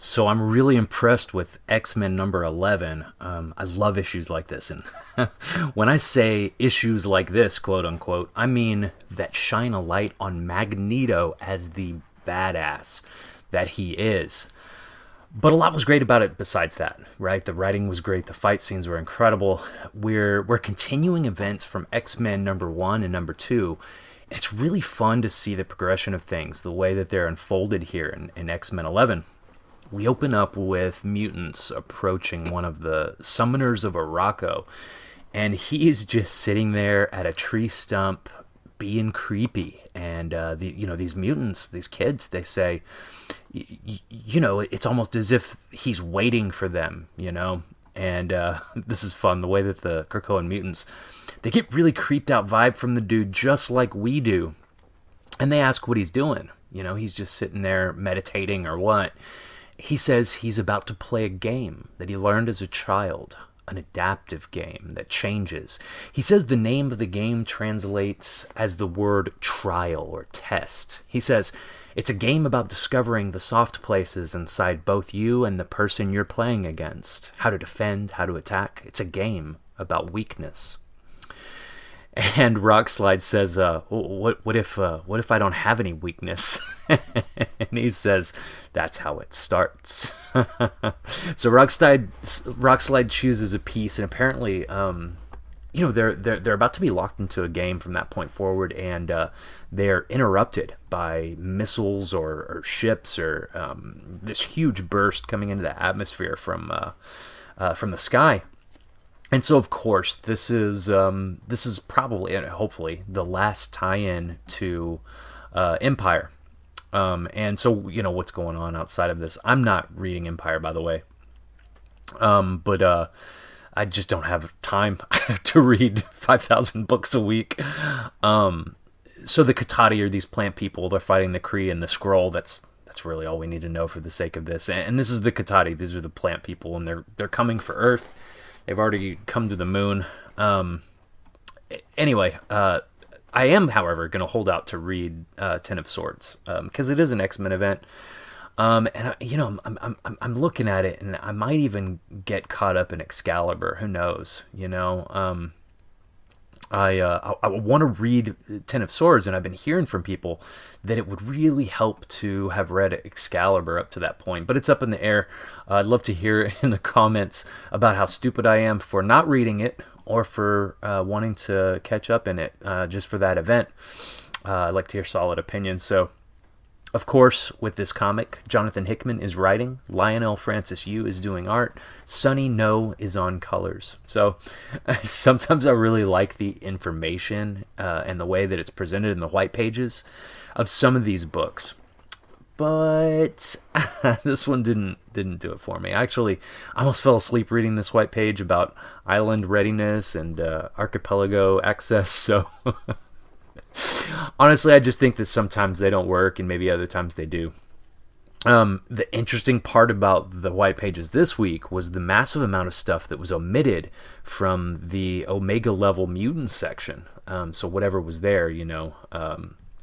So I'm really impressed with X-Men number 11. I love issues like this. And when I say issues like this, quote unquote, I mean that shine a light on Magneto as the badass that he is. But a lot was great about it besides that, right? The writing was great. The fight scenes were incredible. We're continuing events from X-Men number 1 and number 2. It's really fun to see the progression of things, the way that they're unfolded here in X-Men 11. We open up with mutants approaching one of the summoners of Araco, and he is just sitting there at a tree stump being creepy. And these mutants, these kids, they say, it's almost as if he's waiting for them, And this is fun, the way that the Krakoan mutants, they get really creeped out vibe from the dude just like we do. And they ask what he's doing. He's just sitting there meditating or what. He says he's about to play a game that he learned as a child, an adaptive game that changes. He says the name of the game translates as the word trial or test. He says it's a game about discovering the soft places inside both you and the person you're playing against, how to defend, how to attack. It's a game about weakness. And Rockslide says, what if I don't have any weakness? And he says, that's how it starts. So Rockslide chooses a piece, and apparently, they're about to be locked into a game from that point forward, and they're interrupted by missiles or ships or this huge burst coming into the atmosphere from the sky. And so, of course, this is probably and hopefully the last tie-in to Empyre. And so, what's going on outside of this? I'm not reading Empyre, by the way. But I just don't have time to read 5,000 books a week. So the Cotati are these plant people. They're fighting the Kree and the Skrull. That's really all we need to know for the sake of this. And this is the Cotati. These are the plant people, and they're coming for Earth. They've already come to the moon. Anyway, I am, however, going to hold out to read Ten of Swords because it is an X-Men event. And I'm looking at it, and I might even get caught up in Excalibur. Who knows? I want to read Ten of Swords, and I've been hearing from people that it would really help to have read Excalibur up to that point, but it's up in the air. I'd love to hear in the comments about how stupid I am for not reading it or for wanting to catch up in it just for that event. I'd like to hear solid opinions. So, of course, with this comic, Jonathan Hickman is writing, Lionel Francis Yu is doing art, Sonny No is on colors. So sometimes I really like the information and the way that it's presented in the white pages of some of these books. But this one didn't do it for me. Actually, I almost fell asleep reading this white page about island readiness and archipelago access, so... Honestly, I just think that sometimes they don't work and maybe other times they do. The interesting part about the white pages this week was the massive amount of stuff that was omitted from the Omega level mutant section. So whatever was there,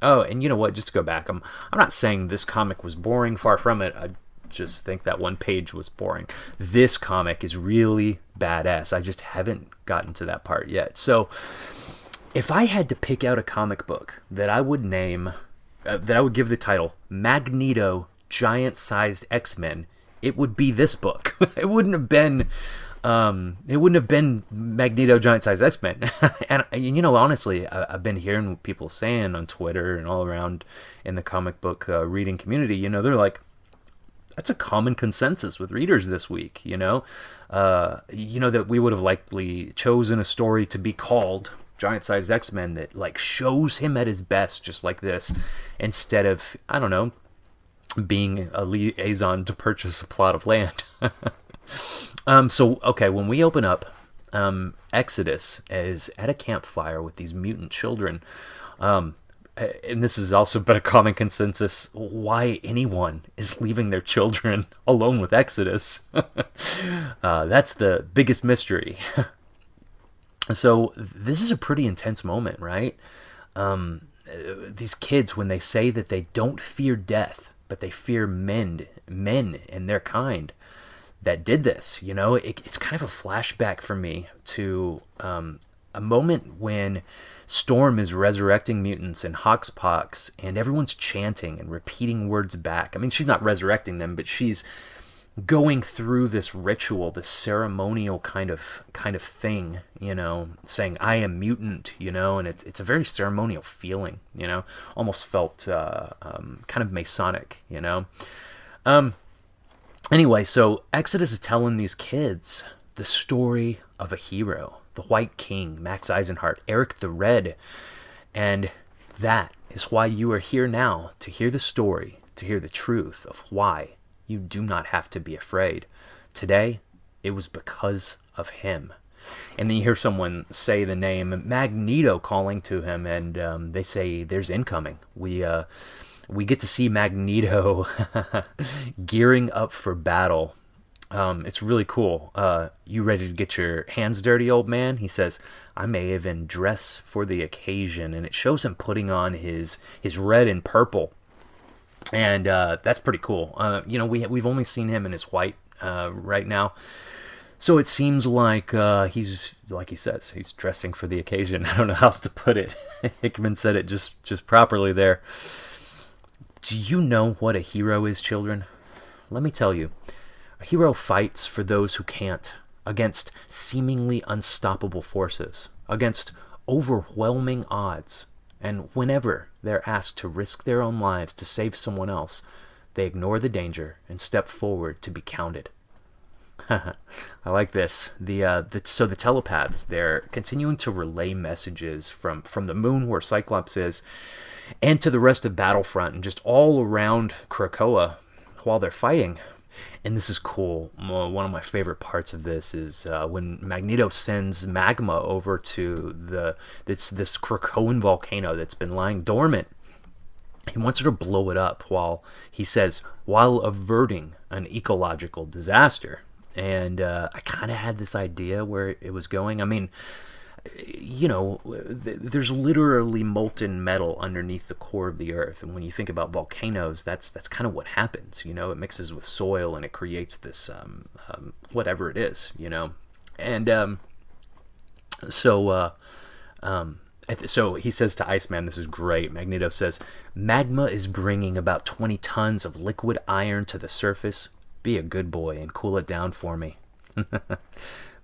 Oh, and you know what? Just to go back, I'm not saying this comic was boring. Far from it. I just think that one page was boring. This comic is really badass. I just haven't gotten to that part yet. So... if I had to pick out a comic book that I would name, that I would give the title Magneto Giant-Sized X-Men, it would be this book. It wouldn't have been Magneto Giant-Sized X-Men. And honestly, I've been hearing people saying on Twitter and all around in the comic book reading community, they're like, that's a common consensus with readers this week, that we would have likely chosen a story to be called Giant-Sized X-Men that shows him at his best, just like this, instead of, I don't know, being a liaison to purchase a plot of land. Okay, when we open up, Exodus is at a campfire with these mutant children, and this has also been a common consensus why anyone is leaving their children alone with Exodus. That's the biggest mystery. So this is a pretty intense moment, right? These kids, when they say that they don't fear death, but they fear men in their kind that did this. You know, it's kind of a flashback for me to a moment when Storm is resurrecting mutants in Hoxpox, and everyone's chanting and repeating words back. I mean, she's not resurrecting them, but she's going through this ritual, this ceremonial kind of thing, you know, saying I am mutant, you know, and it's a very ceremonial feeling, you know, almost felt kind of Masonic, you know. Anyway, so Exodus is telling these kids the story of a hero, the White King, Max Eisenhart, Eric the Red, and that is why you are here now, to hear the story, to hear the truth of why you do not have to be afraid. Today, it was because of him. And then you hear someone say the name Magneto calling to him, and they say, there's incoming. We get to see Magneto gearing up for battle. It's really cool. You ready to get your hands dirty, old man? He says, I may even dress for the occasion. And it shows him putting on his red and purple. And that's pretty cool. You know, we've only seen him in his white right now. So it seems like he's, like he says, he's dressing for the occasion. I don't know how else to put it. Hickman said it just properly there. Do you know what a hero is, children? Let me tell you. A hero fights for those who can't, against seemingly unstoppable forces, against overwhelming odds. And whenever they're asked to risk their own lives to save someone else, they ignore the danger and step forward to be counted. I like this. So the telepaths, they're continuing to relay messages from the moon where Cyclops is, and to the rest of Battlefront, and just all around Krakoa while they're fighting. And this is cool. One of my favorite parts of this is when Magneto sends Magma over to this Krakoan volcano that's been lying dormant. He wants her to blow it up while averting an ecological disaster. And I kind of had this idea where it was going. I mean, you know, there's literally molten metal underneath the core of the earth, and when you think about volcanoes, that's kind of what happens. You know, it mixes with soil and it creates this whatever it is, you know. And so he says to Iceman, this is great. Magneto says, Magma is bringing about 20 tons of liquid iron to the surface. Be a good boy and cool it down for me.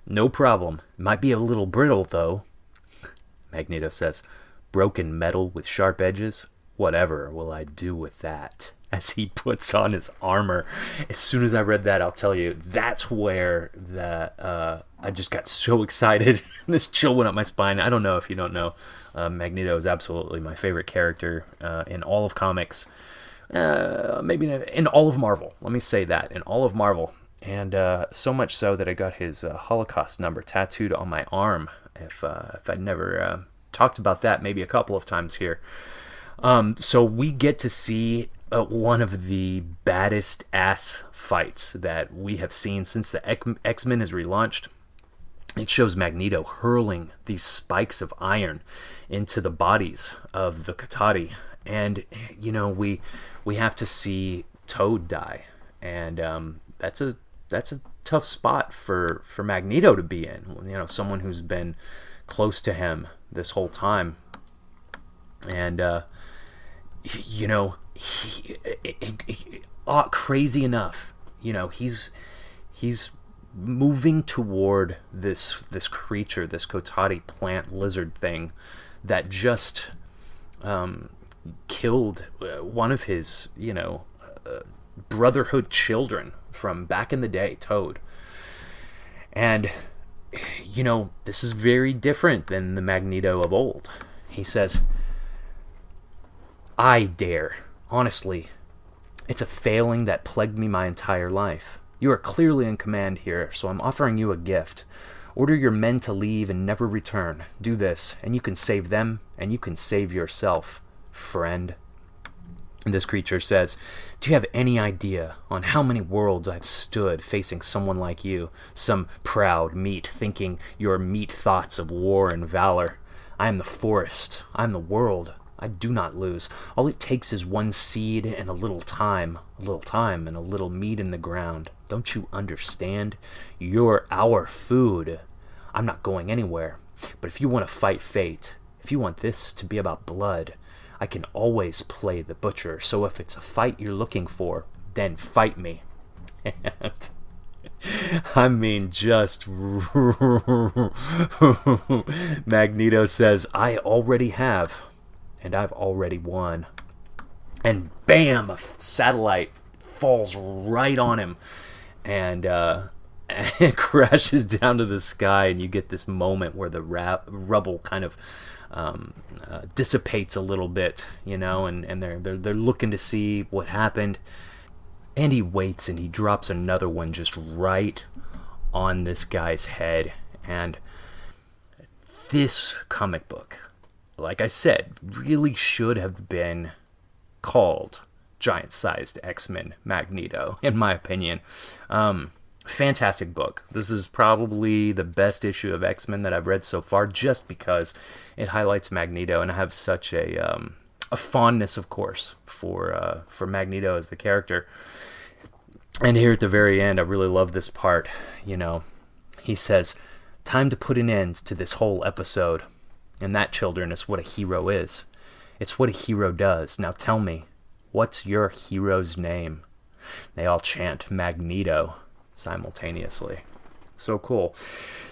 No problem. Might be a little brittle, though. Magneto says, broken metal with sharp edges? Whatever will I do with that? As he puts on his armor. As soon as I read that, I'll tell you, that's where I just got so excited. This chill went up my spine. I don't know if you don't know. Magneto is absolutely my favorite character in all of comics. Maybe in all of Marvel. Let me say that. In all of Marvel. And so much so that I got his Holocaust number tattooed on my arm. If I'd never talked about that maybe a couple of times here. So we get to see one of the baddest ass fights that we have seen since the X-Men has relaunched. It shows Magneto hurling these spikes of iron into the bodies of the Cotati. And, you know, we have to see Toad die. And that's a tough spot for Magneto to be in. You know, someone who's been close to him this whole time. And, you know, crazy enough, you know, he's moving toward this creature, this Cotati plant lizard thing that just killed one of his, you know, Brotherhood children from back in the day, Toad. And, you know, this is very different than the Magneto of old. He says, I dare. Honestly, it's a failing that plagued me my entire life. You are clearly in command here, so I'm offering you a gift. Order your men to leave and never return. Do this, and you can save them, and you can save yourself, friend. And this creature says, do you have any idea on how many worlds I've stood facing someone like you, some proud meat thinking your meat thoughts of war and valor? I am the forest, I am the world, I do not lose. All it takes is one seed and a little time and a little meat in the ground. Don't you understand? You're our food. I'm not going anywhere. But if you want to fight fate, if you want this to be about blood, I can always play the butcher. So if it's a fight you're looking for, then fight me. And I mean, just Magneto says, I already have, and I've already won. And bam, a satellite falls right on him, and it crashes down to the sky, and you get this moment where the rubble kind of dissipates a little bit, you know, and they're looking to see what happened. And he waits, and he drops another one just right on this guy's head. And this comic book, like I said, really should have been called Giant-Sized X-Men Magneto, in my opinion. Fantastic book. This is probably the best issue of X-Men that I've read so far, just because it highlights Magneto, and I have such a fondness, of course, for Magneto as the character. And here at the very end, I really love this part. You know, he says, "Time to put an end to this whole episode." And that, children, is what a hero is. It's what a hero does. Now tell me, what's your hero's name? They all chant Magneto simultaneously. So cool.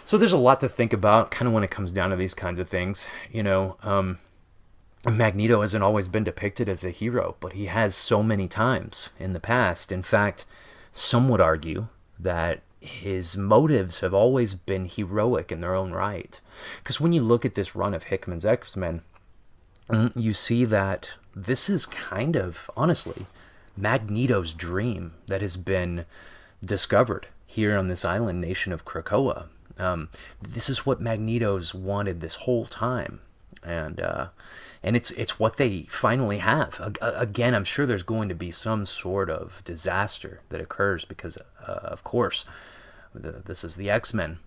So there's a lot to think about, kind of when it comes down to these kinds of things. You know, Magneto hasn't always been depicted as a hero, but he has so many times in the past. In fact, some would argue that his motives have always been heroic in their own right. Because when you look at this run of Hickman's X-Men, you see that this is kind of, honestly, Magneto's dream that has been discovered here on this island nation of Krakoa. This is what Magneto's wanted this whole time. And it's what they finally have. Again, I'm sure there's going to be some sort of disaster that occurs because, of course, this is the X-Men.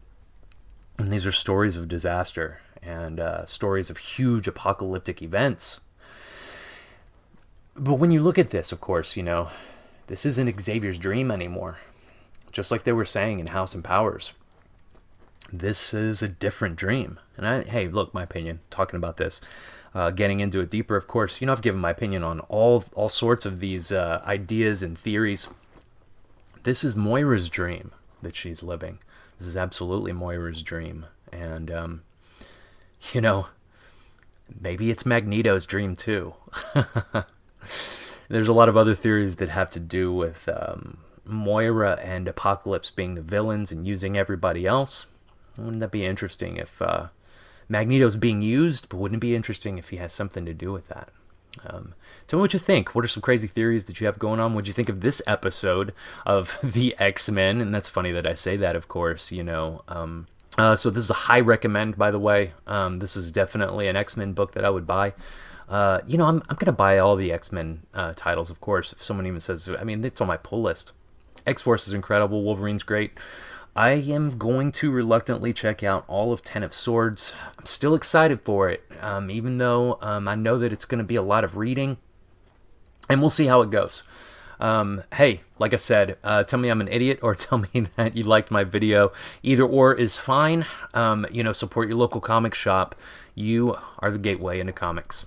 And these are stories of disaster and stories of huge apocalyptic events. But when you look at this, of course, you know, this isn't Xavier's dream anymore. Just like they were saying in House and Powers. This is a different dream. And hey, look, my opinion, talking about this. Getting into it deeper, of course, you know, I've given my opinion on all sorts of these ideas and theories. This is Moira's dream that she's living. This is absolutely Moira's dream. And, you know, maybe it's Magneto's dream too. There's a lot of other theories that have to do with Moira and Apocalypse being the villains and using everybody else. Wouldn't that be interesting if Magneto's being used, but wouldn't it be interesting if he has something to do with that? Tell me what you think. What are some crazy theories that you have going on? What do you think of this episode of the X-Men? And that's funny that I say that, of course, you know. So this is a high recommend, by the way. This is definitely an X-Men book that I would buy. You know, I'm going to buy all the X-Men titles, of course. If someone even says, I mean, it's on my pull list. X-Force is incredible. Wolverine's great. I am going to reluctantly check out all of Ten of Swords. I'm still excited for it, even though I know that it's going to be a lot of reading. And we'll see how it goes. Hey, like I said, tell me I'm an idiot or tell me that you liked my video. Either or is fine. You know, support your local comic shop. You are the gateway into comics.